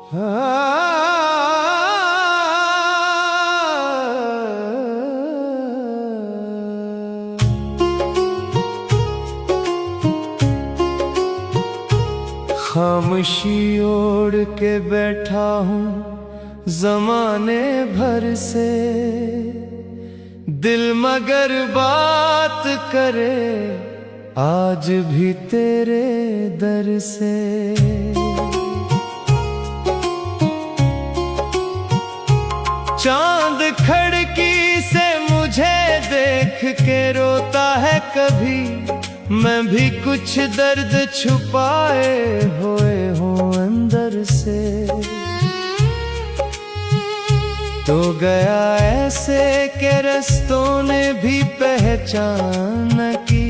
खामोशी ओढ़ के बैठा हूँ ज़माने भर से, दिल मगर बात करे आज भी तेरे दर से। चांद खिड़की से मुझे देख के रोता है कभी, मैं भी कुछ दर्द छुपाए हुए हूँ अंदर से। तो गया ऐसे के रस्तों ने भी पहचान की,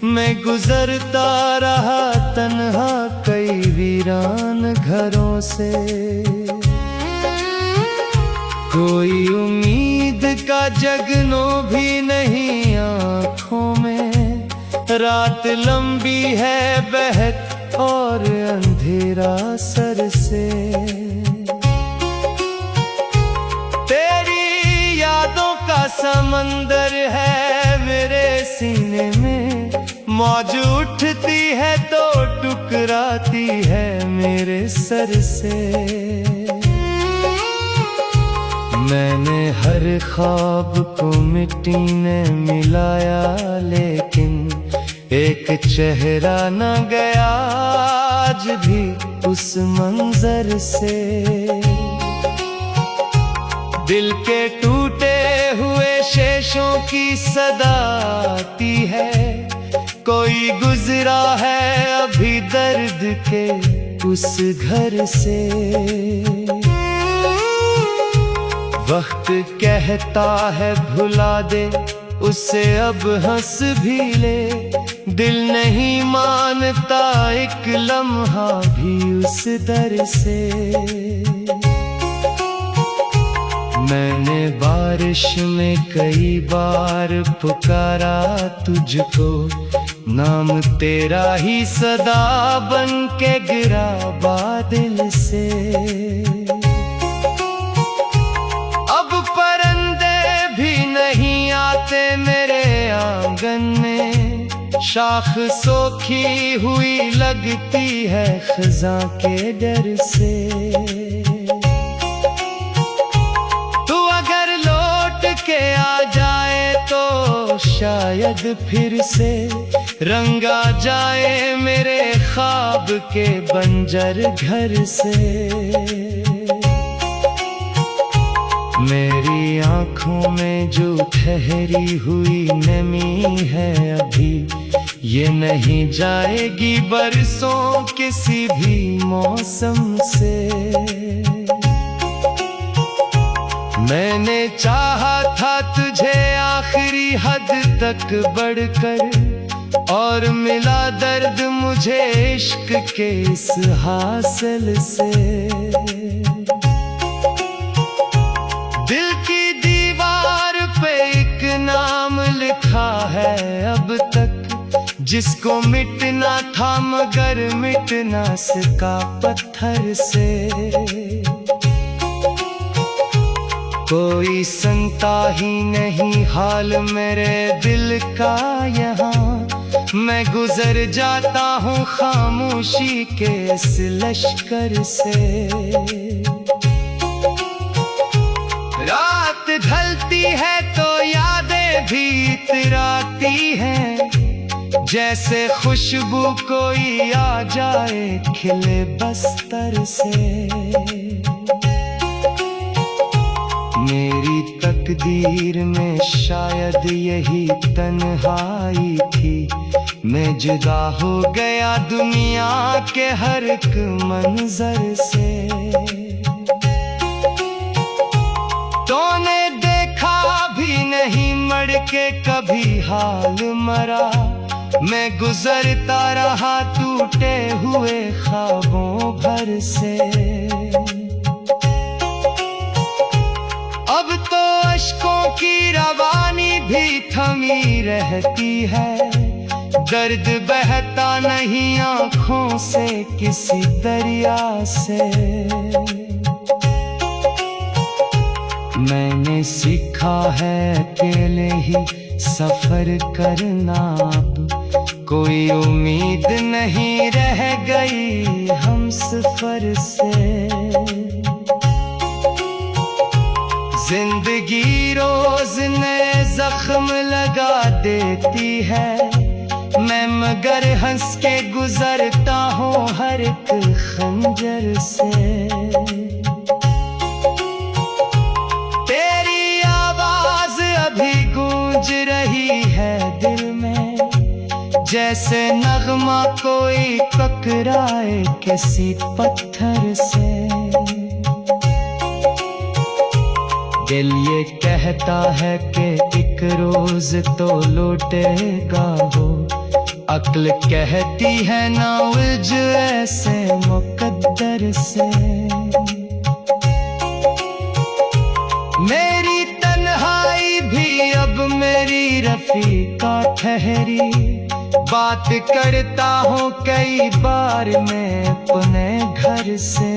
मैं गुजरता रहा तन्हा कई वीरान घरों से। कोई उम्मीद का जगनो भी नहीं आँखों में, रात लंबी है बहत और अंधेरा सर से। तेरी यादों का समंदर है मेरे सीने में, मौज उठती है तो टुकराती है मेरे सर से। मैंने हर ख्वाब को मिट्टी ने मिलाया, लेकिन एक चेहरा न गया आज भी उस मंजर से। दिल के टूटे हुए शेषों की सदा आती है, कोई गुजरा है अभी दर्द के उस घर से। वक्त कहता है भुला दे उसे अब हंस भी ले, दिल नहीं मानता एक लम्हा भी उस दर से। मैंने बारिश में कई बार पुकारा तुझको, नाम तेरा ही सदा बन के गिरा बादल से। अब परिंदे भी नहीं आते मेरे आंगन में, शाख सोखी हुई लगती है खज़ां के डर से। तू अगर लौट के आ जाए तो शायद फिर से रंगा जाए मेरे ख्वाब के बंजर घर से। मेरी आँखों में जो ठहरी हुई नमी है अभी, ये नहीं जाएगी बरसों किसी भी मौसम से। मैंने चाहा था तुझे आखिरी हद तक बढ़कर, और मिला दर्द मुझे इश्क के इस हासिल से। दिल की दीवार पे एक नाम लिखा है अब तक, जिसको मिटना था मगर मिट ना सका पत्थर से। कोई सुनता ही नहीं हाल मेरे दिल का यहाँ, मैं गुजर जाता हूँ खामोशी के इस लश्कर से। रात ढलती है तो यादें भी इतराती हैं, जैसे खुशबू कोई आ जाए खिले बस्तर से। मेरी तकदीर में शायद यही तन्हाई थी, मैं जुदा हो गया दुनिया के हर एक मंजर से। तूने देखा भी नहीं मड़ के कभी हाल मरा, मैं गुजरता रहा टूटे हुए ख्वाबों भर से। अब तो अश्कों की रवानी भी थमी रहती है, दर्द बहता नहीं आँखों से किसी दरिया से। मैंने सीखा है अकेले ही सफर करना, अब कोई उम्मीद नहीं रह गई हम सफर से। जिंदगी रोज नए जख्म लगा देती है, मैं मगर हंस के गुजरता हूँ हर एक खंजर से। तेरी आवाज अभी गूंज रही है दिल में, जैसे नगमा कोई टकराए किसी पत्थर से। दिल ये कहता है कि एक रोज तो लौटेगा वो, अक्ल कहती है ना उलझ ऐसे मुकद्दर से। मेरी तन्हाई भी अब मेरी रफीका ठहरी, बात करता हूँ कई बार मैं अपने घर से।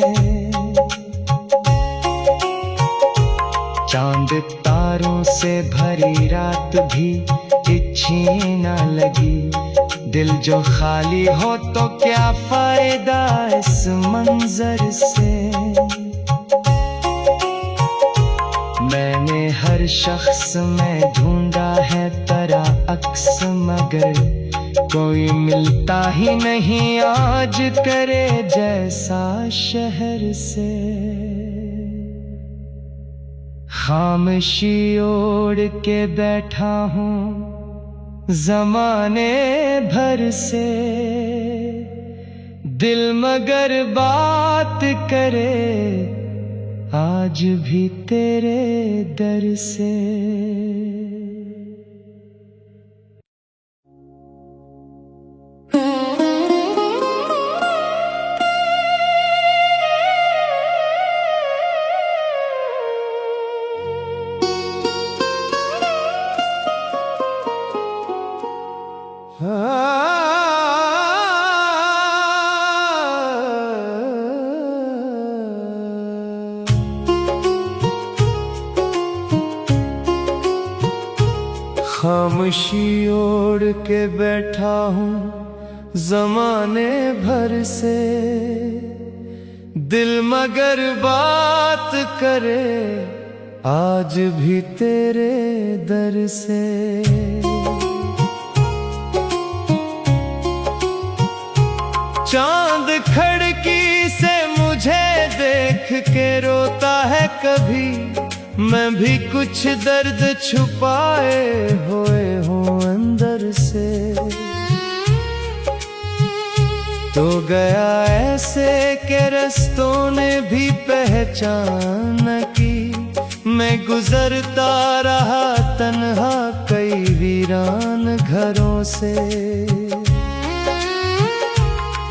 चांद तारों से भरी रात भी अच्छी न लगी, दिल जो खाली हो तो क्या फायदा इस मंजर से। मैंने हर शख्स में ढूंढा है तेरा अक्स, मगर कोई मिलता ही नहीं आज करे जैसा शहर से। खामोशी ओढ़ के बैठा हूँ ज़माने भर से, दिल मगर बात करे आज भी तेरे दर से। खामोशी ओढ़ के बैठा हूँ ज़माने भर से, दिल मगर बात करे आज भी तेरे दर से। चांद खिड़की से मुझे देख के रोता है कभी, मैं भी कुछ दर्द छुपाए हुए हूँ अंदर से। तो गया ऐसे के रस्तों ने भी पहचान की, मैं गुजरता रहा तन्हा कई वीरान घरों से।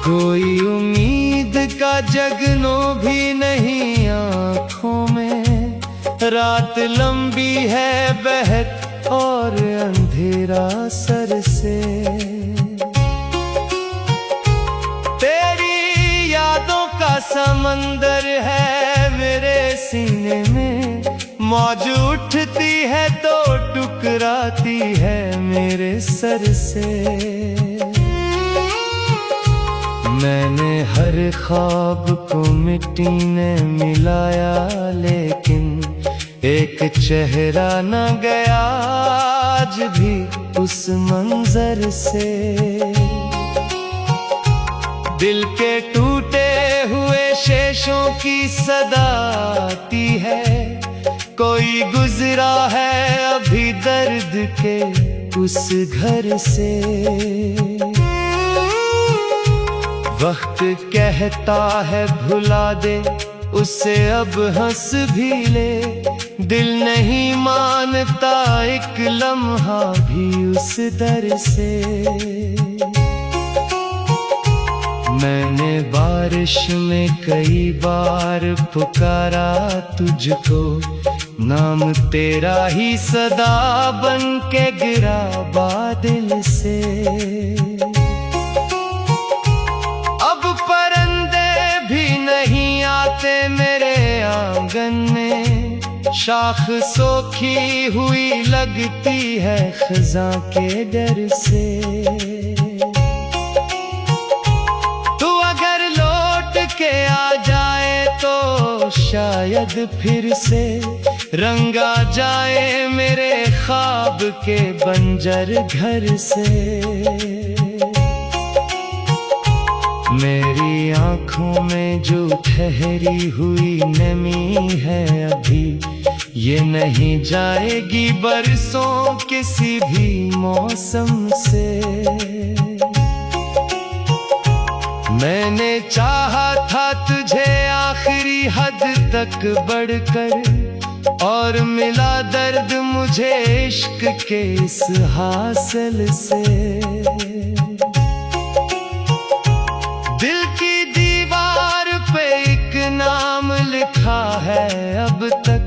कोई उम्मीद का जगनो भी नहीं आँखों में, रात लंबी है बहत और अंधेरा सर से। तेरी यादों का समंदर है मेरे सीने में, मौज उठती है तो टुकराती है मेरे सर से। मैंने हर ख्वाब को मिट्टी ने मिलाया, लेकिन एक चेहरा न गया आज भी उस मंजर से। दिल के टूटे हुए शेषों की सदा आती है, कोई गुजरा है अभी दर्द के उस घर से। वक्त कहता है भुला दे उसे अब हंस भी ले, दिल नहीं मानता एक लम्हा भी उस दर से। मैंने बारिश में कई बार पुकारा तुझको, नाम तेरा ही सदा बन के गिरा बादल से। शाख सोखी हुई लगती है खज़ां के डर से। तू अगर लौट के आ जाए तो शायद फिर से रंगा जाए मेरे ख्वाब के बंजर घर से। मेरी आँखों में जो ठहरी हुई नमी है अभी, ये नहीं जाएगी बरसों किसी भी मौसम से। मैंने चाहा था तुझे आखिरी हद तक बढ़कर, और मिला दर्द मुझे इश्क के इस हासिल से। दिल की दीवार पे एक नाम लिखा है अब तक,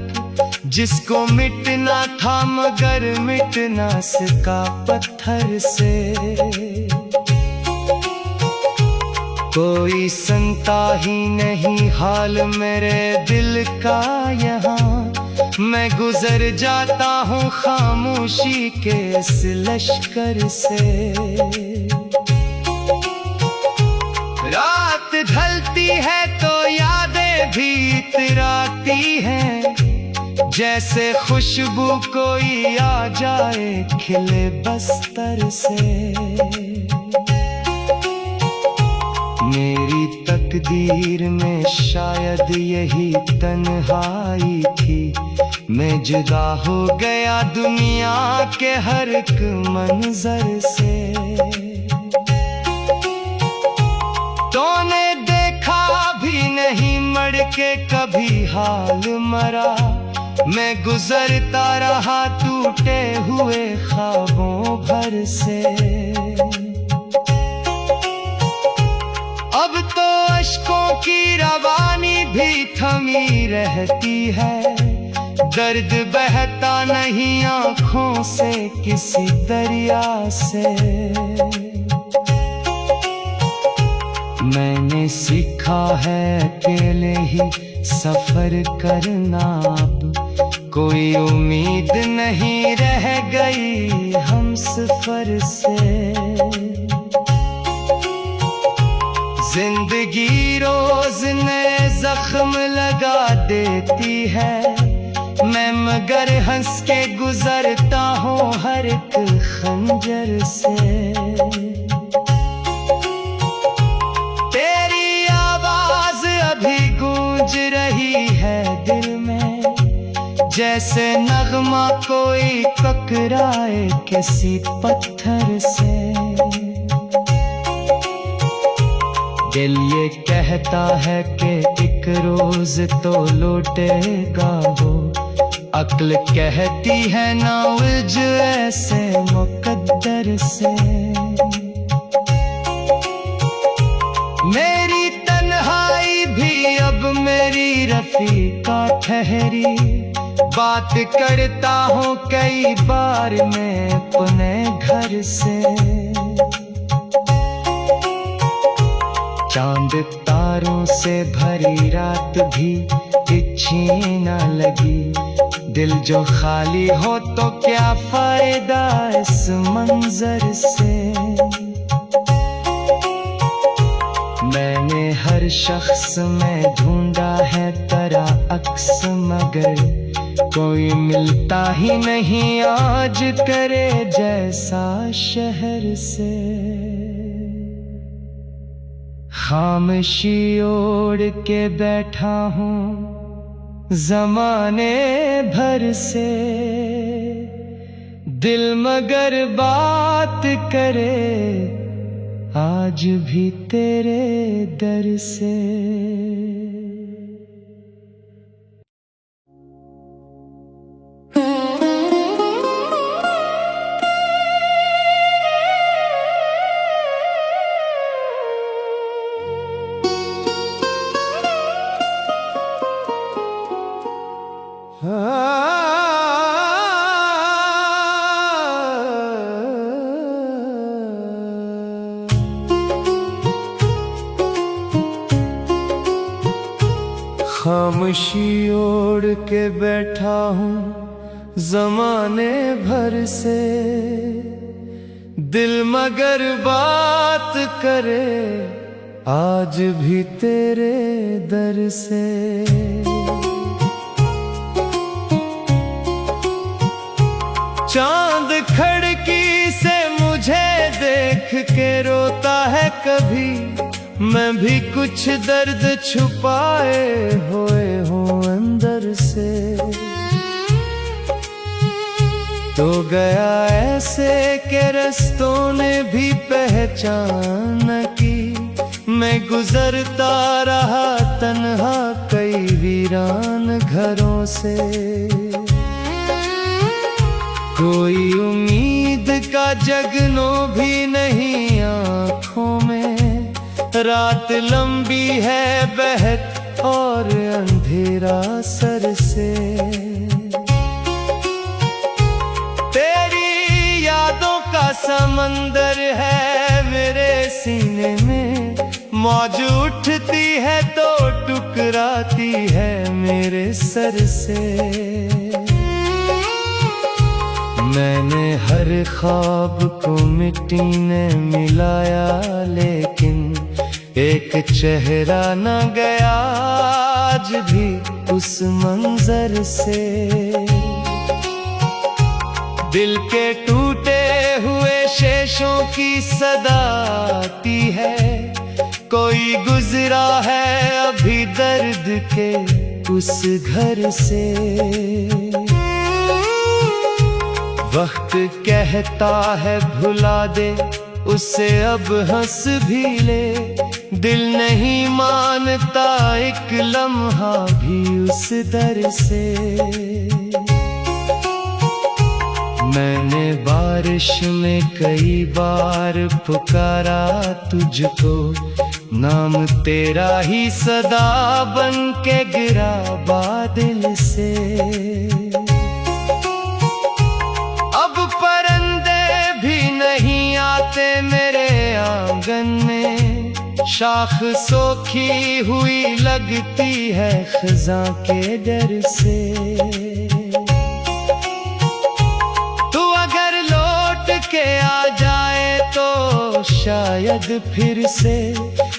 जिसको मिटना था मगर मिट ना सका पत्थर से। कोई सुनता ही नहीं हाल मेरे दिल का यहाँ, मैं गुजर जाता हूँ खामोशी के इस लश्कर से। रात ढलती है तो यादें भी इतराती हैं, जैसे खुशबू कोई आ जाए खिले बस्तर से। मेरी तकदीर में शायद यही तन्हाई थी, मैं जुदा हो गया दुनिया के हर एक मंजर से। तूने देखा भी नहीं मड़ के कभी हाल मरा, मैं गुजरता रहा टूटे हुए ख्वाबों भर से। अब तो अश्कों की रवानी भी थमी रहती है, दर्द बहता नहीं आँखों से किसी दरिया से। मैंने सीखा है अकेले ही सफर करना, अब कोई उम्मीद नहीं रह गई हम सफर से। जिंदगी रोज नए जख्म लगा देती है, मैं मगर हंस के गुजरता हूँ हर एक खंजर से। तेरी आवाज अभी गूंज रही है दिल में, जैसे नगमा कोई टकराए किसी पत्थर से। दिल ये कहता है कि एक रोज तो लौटेगा वो, अक्ल कहती है ना उलझ ऐसे मुकद्दर से। मेरी तन्हाई भी अब मेरी रफीका ठहरी, बात करता हूँ कई बार मैं अपने घर से। चांद तारों से भरी रात भी अच्छी न लगी, दिल जो खाली हो तो क्या फायदा इस मंजर से। मैंने हर शख्स में ढूंढा है तेरा अक्स, मगर कोई मिलता ही नहीं आज करे जैसा शहर से। खामोशी ओढ़ के बैठा हूँ जमाने भर से, दिल मगर बात करे आज भी तेरे दर से। खामोशी ओढ़ के बैठा हूँ ज़माने भर से, दिल मगर बात करे आज भी तेरे दर से। चांद खिड़की से मुझे देख के रोता है कभी, मैं भी कुछ दर्द छुपाए हुए हूँ अंदर से। तो गया ऐसे के रस्तों ने भी पहचान न की, मैं गुजरता रहा तन्हा कई वीरान घरों से। कोई उम्मीद का जगनो भी नहीं आँखों में, रात लंबी है बहत और अंधेरा सर से। तेरी यादों का समंदर है मेरे सीने में, मौज उठती है तो टुकराती है मेरे सर से। मैंने हर ख्वाब को मिट्टी ने मिलाया, लेकिन एक चेहरा न गया आज भी उस मंजर से। दिल के टूटे हुए शेषों की सदा आती है, कोई गुजरा है अभी दर्द के उस घर से। वक्त कहता है भुला दे उसे अब हंस भी ले, दिल नहीं मानता एक लम्हा भी उस दर से। मैंने बारिश में कई बार पुकारा तुझको, नाम तेरा ही सदा बन के गिरा बादल से। अब परिंदे भी नहीं आते मेरे आंगन में, शाख सोखी हुई लगती है खज़ां के डर से। तू अगर लौट के आ जाए तो शायद फिर से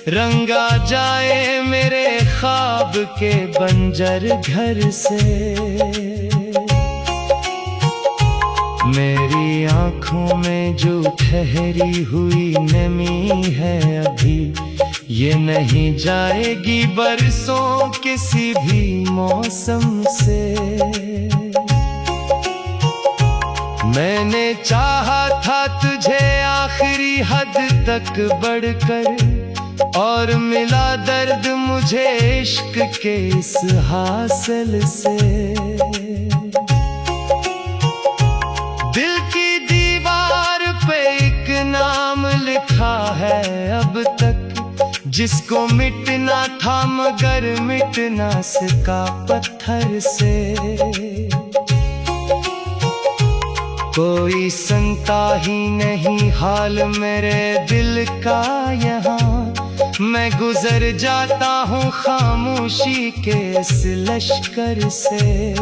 रंगा जाए मेरे ख्वाब के बंजर घर से। मेरी आँखों में जो ठहरी हुई नमी है अभी, ये नहीं जाएगी बरसों किसी भी मौसम से। मैंने चाहा था तुझे आखिरी हद तक बढ़कर, और मिला दर्द मुझे इश्क के इस हासिल से। दिल की दीवार पे एक नाम लिखा है अब तक, जिसको मिटना था मगर मिट ना सका पत्थर से। कोई सुनता ही नहीं हाल मेरे दिल का यहाँ, मैं गुजर जाता हूँ खामोशी के इस लश्कर से।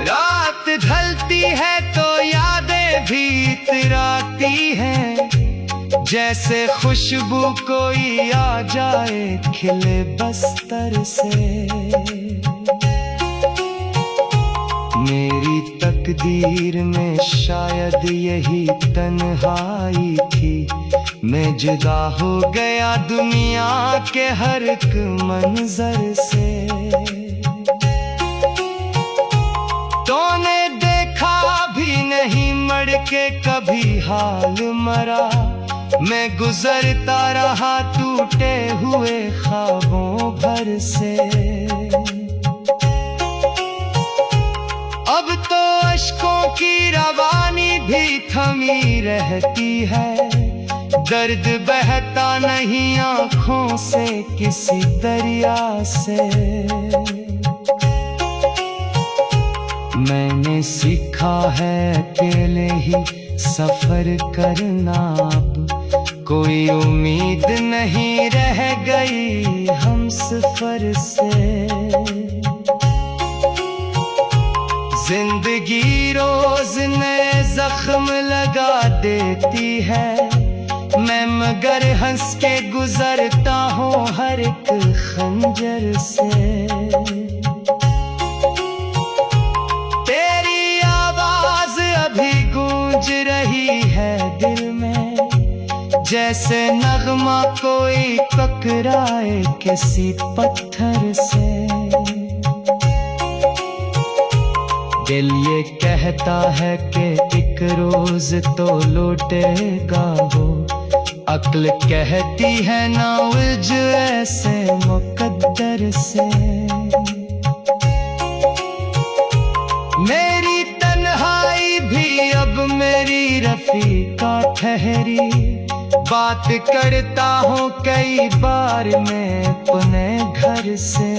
रात ढलती है तो यादें भी इतराती हैं, जैसे खुशबू कोई आ जाए खिले बस्तर से। मेरी तकदीर में शायद यही तन्हाई थी, मैं जुदा हो गया दुनिया के हर एक मंजर से। तूने देखा भी नहीं मड़ के कभी हाल मरा, मैं गुजरता रहा टूटे हुए ख्वाबों भर से। अब तो अश्कों की रवानी भी थमी रहती है, दर्द बहता नहीं आँखों से किसी दरिया से। मैंने सीखा है अकेले ही सफर करना, अब कोई उम्मीद नहीं रह रह गई हम सफर से। जिंदगी रोज नए जख्म लगा देती है, मैं मगर हंस के गुजरता हूँ हर एक खंजर से। तेरी आवाज अभी गूंज रही है दिल में, जैसे नगमा कोई टकराए किसी पत्थर से। दिल ये कहता है कि एक रोज तो लौटेगा वो, अक्ल कहती है ना उलझ ऐसे मुकद्दर से। मेरी तन्हाई भी अब मेरी रफीका ठहरी, बात करता हूँ कई बार मैं अपने घर से।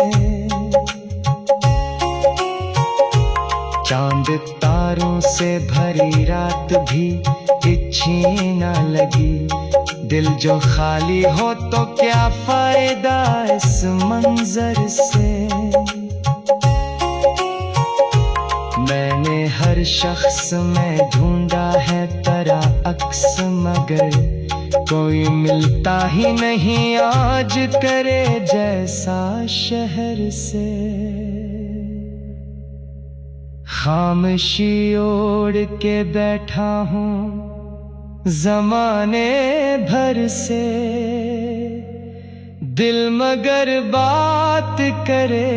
चांद तारों से भरी रात भी अच्छी न लगी, दिल जो खाली हो तो क्या फायदा इस मंजर से। मैंने हर शख्स में ढूंढा है तेरा अक्स, मगर कोई मिलता ही नहीं आज करे जैसा शहर से। खामोशी ओढ़ के बैठा हूँ ज़माने भर से, दिल मगर बात करे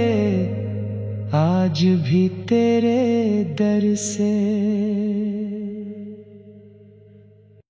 आज भी तेरे दर से।